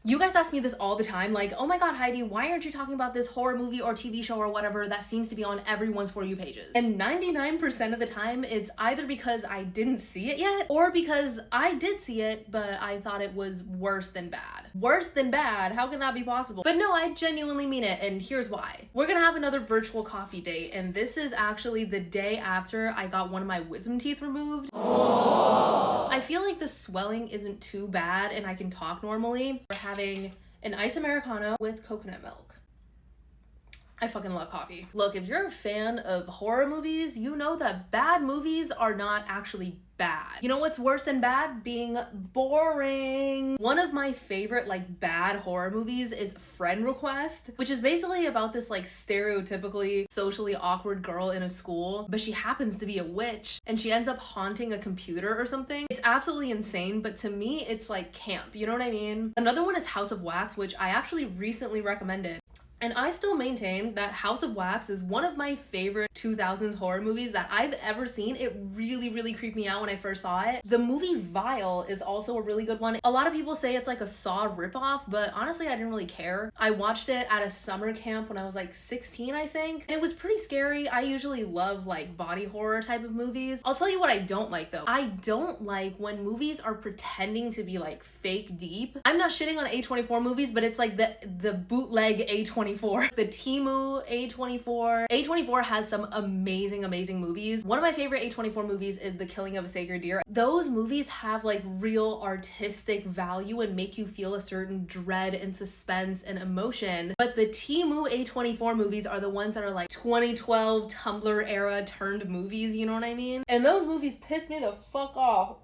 You guys ask me this all the time, like, oh my god, Heidi, why aren't you talking about this horror movie or TV show or whatever that seems to be on everyone's For You pages? And 99% of the time, it's either because I didn't see it yet, or because I did see it, but I thought it was worse than bad. Worse than bad? How can that be possible? But no, I genuinely mean it, and here's why. We're gonna have another virtual coffee date, and this is actually the day after I got one of my wisdom teeth removed. I feel like the swelling isn't too bad and I can talk normally. We're having an iced Americano with coconut milk. I fucking love coffee. Look, if you're a fan of horror movies, you know that bad movies are not actually bad. You know what's worse than bad? Being boring. One of my favorite bad horror movies is Friend Request, which is basically about this stereotypically socially awkward girl in a school, but she happens to be a witch and she ends up haunting a computer or something. It's absolutely insane, but to me it's camp, you know what I mean? Another one is House of Wax, which I actually recently recommended. And I still maintain that House of Wax is one of my favorite 2000s horror movies that I've ever seen. It really, really creeped me out when I first saw it. The movie Vile is also a really good one. A lot of people say it's like a Saw ripoff, but honestly, I didn't really care. I watched it at a summer camp when I was 16, I think. And it was pretty scary. I usually love body horror type of movies. I'll tell you what I don't like though. I don't like when movies are pretending to be fake deep. I'm not shitting on A24 movies, but it's the bootleg A24. The Temu A24. A24 has some amazing movies. One of my favorite A24 movies is The Killing of a Sacred Deer. Those movies have real artistic value and make you feel a certain dread and suspense and emotion. But the Temu A24 movies are the ones that are 2012 Tumblr era turned movies, you know what I mean? And those movies piss me the fuck off.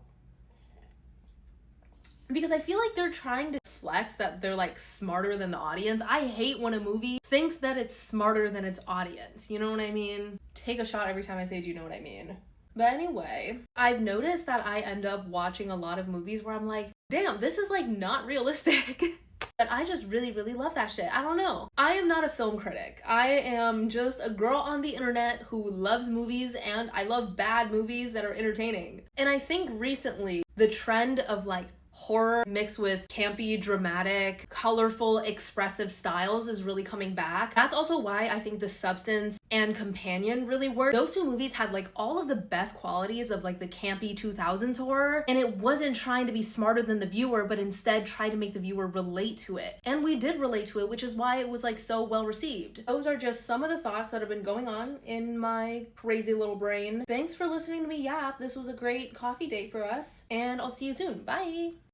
Because I feel like they're trying to flex that they're smarter than the audience. I hate when a movie thinks that it's smarter than its audience. You know what I mean? Take a shot every time I say, do you know what I mean? But anyway, I've noticed that I end up watching a lot of movies where I'm damn, this is not realistic. But I just really, really love that shit. I don't know. I am not a film critic. I am just a girl on the internet who loves movies, and I love bad movies that are entertaining. And I think recently the trend of horror mixed with campy, dramatic, colorful, expressive styles is really coming back. That's also why I think The Substance and Companion really work. Those two movies had all of the best qualities of the campy 2000s horror, and it wasn't trying to be smarter than the viewer, but instead tried to make the viewer relate to it. And we did relate to it, which is why it was so well received. Those are just some of the thoughts that have been going on in my crazy little brain. Thanks for listening to me yap. This was a great coffee date for us, and I'll see you soon. Bye!